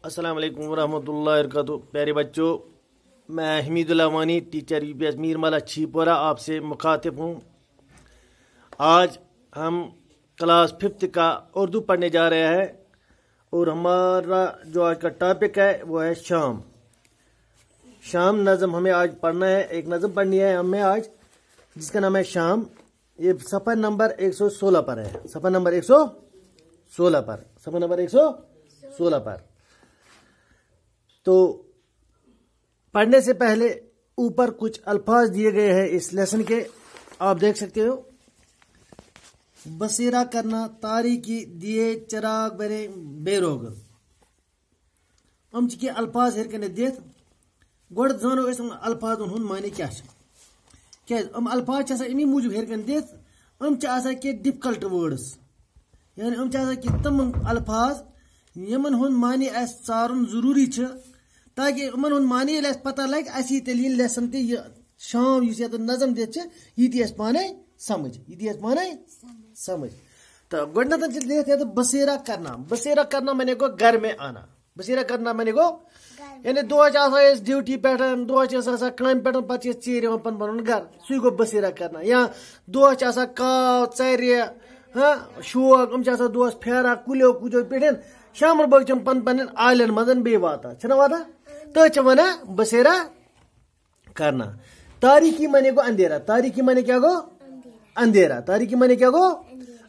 السلام علیکم ورحمۃ اللہ وبرکاتہ. پیارے بچوں، میں حمید اللہ وانی، ٹیچر UPS میرملا چھیپورہ آپ سے مخاطب ہوں. آج ہم کلاس 5 کا اردو پڑھنے جا رہے ہیں اور ہمارا جو آج کا ٹاپک ہے وہ ہے شام. شام نظم ہمیں آج پڑھنا ہے. ایک نظم پڑھنی ہے ہمیں آج جس کا نام ہے شام. یہ صفحہ نمبر 116 پر ہے. صفحہ نمبر 116 پر. صفحہ نمبر 116 پر. تو پڑھنے سے پہلے اوپر کچھ الفاظ دیے گئے ہیں اس لیسن کے، آپ دیکھ سکتے ہو. بصیرہ کرنا، تاریکی دیے چراغ برے بے روگ. کی الفاظ ہرکن دیت گوڑ زانو اس الفاظ ہن معنی کیا الفاظ امی موجود ہرکن دیت کی ڈفکلٹ ورڈس، یعنی کی تم الفاظ یمن ہن معنی اس ژارن ضروری تاکہ امن ہن معنی پتہ لگ اسی تیل لیسن تہ یہ شام اس نظم دت یہ پانے سمجھ. تو گۄڈنیتھ دیت بصیرہ کرنا. بصیرہ کرنا معنی گو گھر میں آنا. بصیرہ کرنا معنی گو یعنی دۄہَس ڈیوٹی پہ دۄہَس کامہِ پہ پتہ ژیٖرۍ یِوان پن پنُن گھر، سُے گو بصیرہ کرنا. یا دۄہَس کاو ژرِ شوق دۄہَس پھیران کُلیو کُجو پٮ۪ٹھ، شامن بٲگۍ پن پنن عالین منٛز بیٚیہِ واتان چھِنہ واتان، تٔتھۍ چھِ ونان بصیرہ کرنا. تاریکی معنی گو اندھیرا. تاریکی معنی کیا گو اندھیرا. تاریکی معنی کیا گو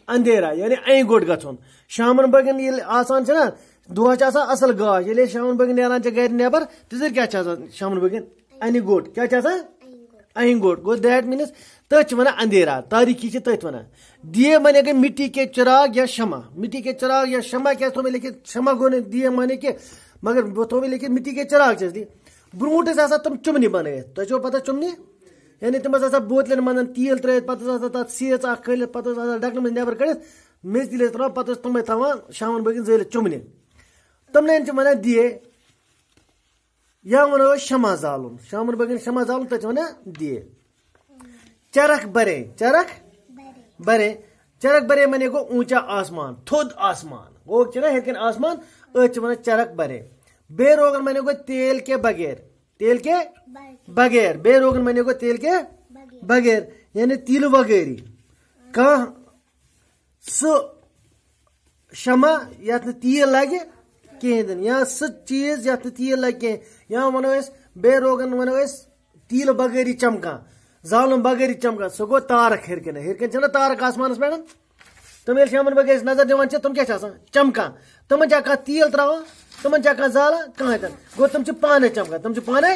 اندھیرا، یعنی این گوٹ گژھُن. شامن بٲگٮ۪ن ییٚلہِ آسان چھِنہ دۄہَس چھِ آسان اصل گاش، ییٚلہِ شامن بٲگٮ۪ن نیران چھِ گرِ نٮ۪بر تِژر کیٛاہ چھِ آسان شامن بٲگٮ۪ن انہِ گوٹ. کیٛاہ چھِ آسان این گوٹ. گوٚو دیٹ میٖنٕز تٔتھۍ چھِ ونان اندھیرا. تاریکی چھِ تٔتھۍ ونان. دیے معنی گٔے مٹی کے چراغ یا شمع. مٹی کے چراغ یا شمع کیٛاہ تھوٚو مےٚ لیکھِتھ؟ شمع گوٚو نہٕ دیے معنی کہِ، مگر تھوٚو مےٚ لیکھِتھ مٹی کے چراغ چھس دی. برونٛٹھ ٲسۍ آسان تِم چُمنہِ بنٲیِتھ. تۄہہِ چھو پتہ چُمنہِ؟ یعنی تِم ٲسۍ آسان بوتلن منٛز تیٖل ترٲیِتھ، پتہٕ ٲس آسان تتھ سیٖژ اکھ کھٲلِتھ، پتہٕ ٲس آسان ڈکنہٕ منٛز نٮ۪بر کٔڑِتھ میٚژ تیٖل ٲسۍ تراوان، پتہٕ ٲسۍ تِمے تھاوان شامن بٲگٮ۪ن زٲلِتھ چُمنہِ. تِمنٕے چھِ ونان دیے. یا ونو أسۍ شمع زالُن. شامن بٲگٮ۪ن شمع زالُن تتھ چھِ ونان دیے. چرخ برے. چرخ برے. چرخ برے معنی گو اونچا آسمان، تھوٚد آسمان. گوٚو چھُنہ ہیٚرکن آسمان، أتھۍ چھِ ونان چرخ برے. بے روغن معنی گو تیل کے بغیر. تیل کے بغیر. بے روغن معنی گو تیل کے بغیر، یعنی تیل وغیری. کانٛہہ سُہ شمع یتھ نہٕ تیٖل لگہِ کہیٖنۍ تہِ، یا سُہ چیٖز یتھ نہٕ تیٖل لگہِ کینٛہہ. یا ونو أسۍ بے روغن ونو أسۍ تیٖلہٕ بغٲری چمکان، زالُن بغٲری چمکان. سُہ گوٚو تارک. ہیٚرکن ہیٚرکن چھنہ تارک آسمانس پٮ۪ٹھ، تِم ییٚلہِ شامن بٲگۍ أسۍ نظر دِوان چھِ تِم کیٛاہ چھِ آسان؟ چمکان. تِمن چھا کانٛہہ تیٖل تراوان، تِمن چھا کانٛہہ زالان؟ کٕہٕنۍ تہِ. گوٚو تِم چھِ پانے چمکان. تِم چھِ پانے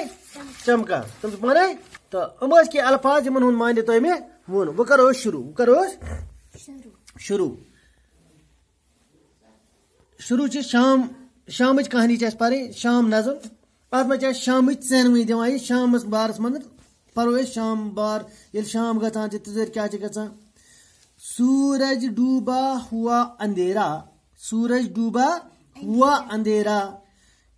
چمکان. تِم چھِ پانے. تہٕ یِم ٲسۍ کینٛہہ الفاظ یِمن ہُنٛد معنی تۄہہِ مےٚ ووٚن. وۄنۍ کرو أسۍ شروع. شروع چھِ شامٕچ کہانی چھِ اَسہِ پرٕنۍ. شام نظم اتھ منٛز چھِ اَسہِ شامٕچ ژینوٲنی دِوان. یہِ شامس بارس منٛز پرو أسۍ شام بار. ییٚلہِ شام گژھان چھِ تِژر کیٛاہ چھِ گژھان؟ سورج ڈوبا ہوا اندھیرا. سورج ڈوبا ہوا اندھیرا.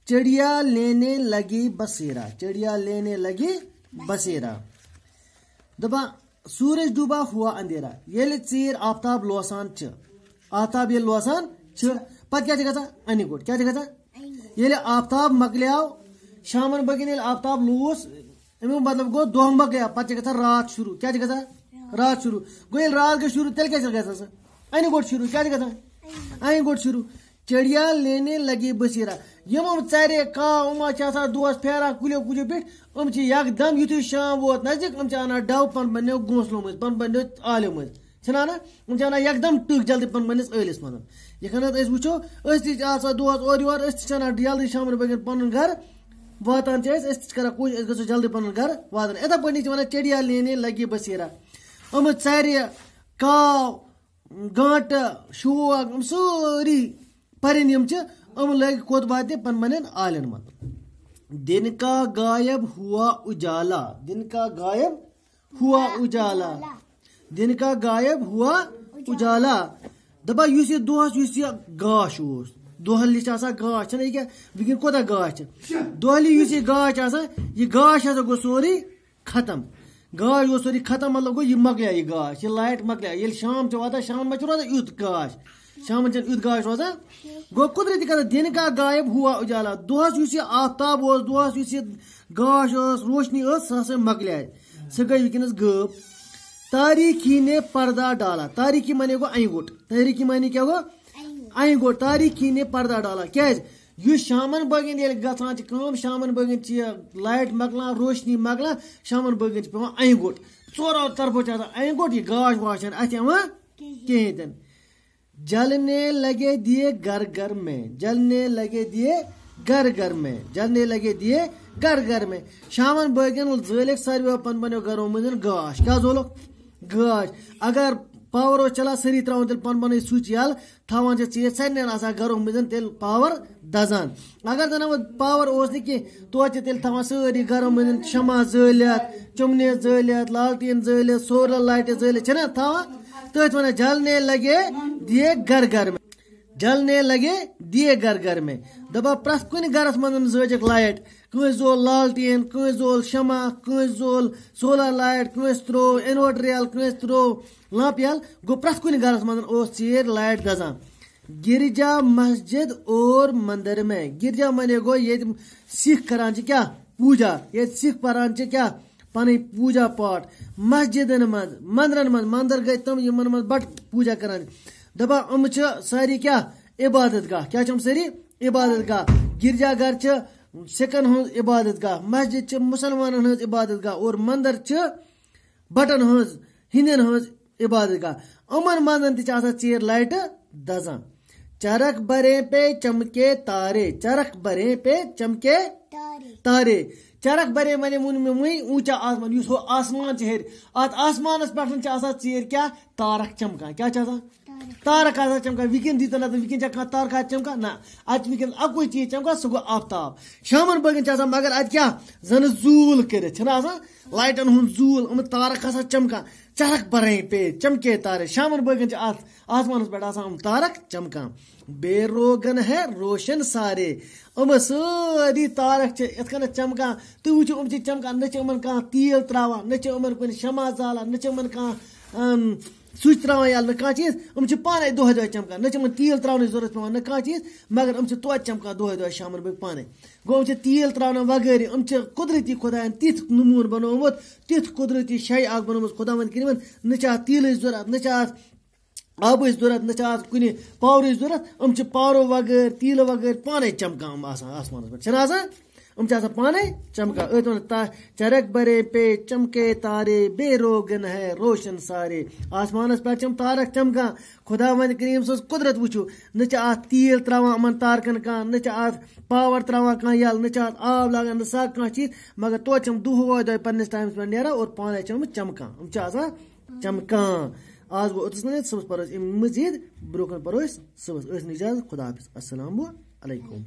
چڑیا لینے لگی بسیرا. چڑیا لینے لگی بسیرا. دپان سورج ڈوبا ہوا اندھیرا. ییٚلہِ ژیٖرۍ آفتاب لوسان چھِ، آفتاب ییٚلہِ لوسان چھِ پتہٕ کیٛاہ چھِ گژھان؟ انہِ گوٚٹ. کیٛاہ چھِ گژھان؟ ییٚلہِ آفتاب مۄکلیو شامن بٲگٮ۪ن ییٚلہِ آفتاب لوس، امیُک مطلب گوٚو دۄہ مۄکلیو، پتہٕ چھِ گژھان رات شروع. کیٛاہ چھِ گژھان؟ رات شروع. گوٚو ییٚلہِ رات گژھِ شروع تیٚلہِ کیٛاہ چھِ گژھان سُہ؟ انہِ گوٚٹ شروع. کیٛاہ چھِ گژھان؟ انہِ گوٚٹ شروع. چڑیا لینے لگی بصیرا. یِم ژرِ کاو یِم چھِ آسان دۄہس پھیران کُلیو کُجو پٮ۪ٹھ، یِم چھِ یکدم یُتھُے شام ووت نزدیٖک یِم چھِ انان ڈو پن پننیو گھونسلو منٛز، پن پننیو عالیو منٛز چھِنہ انان. یِم چھِ انان یکدم ٹٕکھ جلدی پن پننِس عٲلِس منٛز. یِتھ کٔنٮ۪تھ أسۍ وٕچھو أسۍ تہِ چھِ آسان دۄہس اورٕ یورٕ، أسۍ تہِ چھِ انان جلدی شامن بٲگٮ۪ن پنُن گرٕ واتان چھِ أسۍ تہِ چھِ کران کوٗشش أسۍ گژھو جلدی پنُن گرٕ واتان. یِتھے پٲٹھۍ چھِ ونان چڑیا لینے لگی بصیرا. یِم ژرِ کاو گانٹہٕ شوق یِم سٲری پرندٕ یِم چھِ یِم لٔگۍ کوٚت واتہِ پن پننٮ۪ن عالین منٛز. دن کا غایب ہوا اجالا. دن کا غایب ہوا اجالا. دن کا غایب ہوا اجالا. دپان یُس یہِ دۄہس یُس یہِ گاش اوس، دۄہلہِ چھِ آسان گاش چھنہ یہِ کیٛاہ وٕنکٮ۪ن کوتاہ گاش چھِ دۄہلہِ یُس یہِ گاش چھِ آسان، یہِ گاش ہسا گوٚو سورُے ختم. گاش گوٚو سورُے ختم، مطلب گوٚو یہِ مۄکلیو یہِ گاش، یہِ لایٹ مۄکلیو. ییٚلہِ شام چھِ واتان شامن منٛز چھُ روزان یُتھ گاش. شامن چھ یُتھ گاش روزان گو قدرتی کتھ دن کا غائب ہوا اجالا دہس یُس یہ آفتاب اوس دہس یُس یہ گاش ٲس روشنی ٲس سۄ ہسا مۄکلیے سۄ گٔے وٕنکیٚنس غٲب تاریکی نے پردہ ڈالا تاریکی مانے گو اینگوٹ تاریکی مانے کیا گو اینگوٹ تاریکی نے پردہ ڈالا کیازِ یُس شامن بٲگٮ۪ن ییٚلہِ گژھان چھِ کٲم شامن بٲگٮ۪ن چھِ یہِ لایٹ مۄکلان روشنی مۄکلان شامن بٲگٮ۪ن چھِ پیٚوان اینگوٹ ژورو طرفو چھِ آسان اینگوٹ یہِ گاش واش چھنہٕ اَتھِ یِوان کِہیٖنۍ تہِ نہٕ جلنے لگے دیے گھر گھر میں جلنے لگے دیے گھر گھر میں جلنے لگے دیے گھر گھر میں شامن بٲگٮ۪ن زٲلِکھ ساروِیو پن پننیو گرو منٛز گاش کیٛاہ زولُکھ گاش اگر پاور اوس چلان سٲری تراوان تیٚلہِ پن پنٕنۍ سُچ یلہٕ تھاوان چھِ ژیٖر سارنٕے آسان گرو منٛز تیٚلہِ پاور دزان اگر زن وۄنۍ پاور اوس نہٕ کینٛہہ توتہِ چھِ تیٚلہِ تھاوان سٲری گرو منٛز شمع زٲلِتھ چُمنہِ زٲلِتھ لالٹیٖن زٲلِتھ سولر لایٹہِ زٲلِتھ چھِنہ تھاوان تٔتھۍ وَنان جلنے لگے دیے گھر گھر میں جلنے لگے دیے گھر گھر میں دپان پرٛٮ۪تھ کُنہِ گرس منٛز زٲجِکھ لایٹ کٲنٛسہِ زول لالٹیٖن کٲنٛسہِ زول شمع کٲنٛسہِ زول سولر لایٹ کٲنٛسہِ تروو اِنوٲٹر یلہٕ کٲنٛسہِ تروو لمپ یلہٕ گوٚو پرٛٮ۪تھ کُنہِ گرس منٛز اوس ژیٖر لایٹ دزان گرجا مسجد اور مندر میں گرجا مانے گوٚو ییٚتہِ سِکھ کران چھِ کیٛاہ پوٗجا ییٚتہِ سِکھ پران چھِ کیٛاہ پنٕنۍ پوٗجا پاٹ مسجدن منٛز مندرن منٛز مندر گٔے تِم یِمن منٛز بڑٕ پوٗجا کران دپان یِم چھِ سٲری کیٛاہ عبادت گاہ کیٛاہ چھِ یِم سٲری عبادت گاہ گرجا گھر چھِ سِکن ہٕنٛز عبادت گاہ مسجد چھِ مُسلمانن ہٕنٛز عبادت گاہ اور مندر چھِ بٹن ہٕنٛز ہِندین ہٕنٛز عبادت گاہ یِمن منٛز تہِ چھِ آسان ژیٖر لایٹہٕ دزان چرخ برے پہ چمکے تارے چرخ برے پہ چمکے تارے چرخ برے مانے ووٚن مےٚ وٕنۍ اونچا آسمان یُس ہُہ آسمان چھِ ہیٚرِ اتھ آسمانس پٮ۪ٹھ چھِ آسان ژیٖر کیٛاہ تارک چمکان کیٛاہ چھِ آسان تارک آسان چمکان وٕنکیٚن دیٖتو نظر وٕنکیٚن چھا کانٛہہ تارکا چمکان نہ اتہِ چھِ وٕنکیٚن اکُے چیٖز چمکان سُہ گوٚو آفتاب شامن بٲگٮ۪ن چھِ آسان مگر اتہِ کیٛاہ زنہٕ زوٗل کٔرِتھ چھِنہ آسان لایٹن ہُنٛد زوٗل یِم تارک آسان چمکان چرخ برے پے چمکے تارے شامن بٲگٮ۪ن چھِ اتھ آسمانس پٮ۪ٹھ آسان یِم تارک چمکان بے روگن ہے روشن سارے یِم سٲری تارک چھِ یِتھ کٔنٮ۪تھ چمکان تُہۍ وٕچھِو یِم چھِ چمکان نہ چھِ یِمن کانٛہہ تیٖل تراوان نہ چھِ یِمن کُنہِ شمع زالان نہ چھِ یِمن کانٛہہ سُچ تراوان یلہٕ نہ کانٛہہ چیٖز یِم چھِ پانے دۄہے دۄہے چمکان نہ چھِ یِمن تیٖل تراونٕچ ضروٗرت پیٚوان نہ کانٛہہ چیٖز مگر یِم چھِ توتہِ چمکان دۄہے دۄہے شامن بٲگۍ پانے گوٚو یِم چھِ تیٖل تراونہٕ وغٲرے یِم چھِ قدرتی خۄداین تِتھ نموٗن بنومُت تِتھ قدرتی شے اکھ بنٲومٕژ خۄداوند کٔرِمن نہ چھِ اتھ تیٖلٕچ ضروٗرت نہ چھِ اتھ آبٕچ ضروٗرت نہ چھِ اتھ کُنہِ پاورٕچ ضروٗرت یِم چھِ پاورو وغٲر تیٖلہٕ وغٲر پانے چمکان یِم آسان آسمانس پٮ۪ٹھ چھِنہ آسان یِم چھِ آسان پانے چمکان أتھۍ وَنان چرخ برے پے چمکے تارے بے روگن ہے روشن سارے آسمانس پٮ۪ٹھ چھِ یِم تارک چمکان خۄداوند کریٖم سٕنٛز قدرت وٕچھِو نہ چھِ اتھ تیٖل تراوان یِمن تارکن کانٛہہ نہ چھِ اتھ پاور تراوان کانٛہہ یلہٕ نہ چھِ اتھ آب لاگان نہ سا کانٛہہ چیٖز مگر توتہِ چھِ یِم دۄہے دۄہے پننس ٹایمس پٮ۪ٹھ نیران اور پانے چھِ یِم چمکان یِم چھِ آسان چمکان آز گوٚو اوٚتس صُبحس پرو أسۍ اَمہِ مزیٖد برونٛہہ کُن پرو أسۍ صُبحس ٲسۍ نہٕ اِجازت خدا حافظ السلامُ علیکُم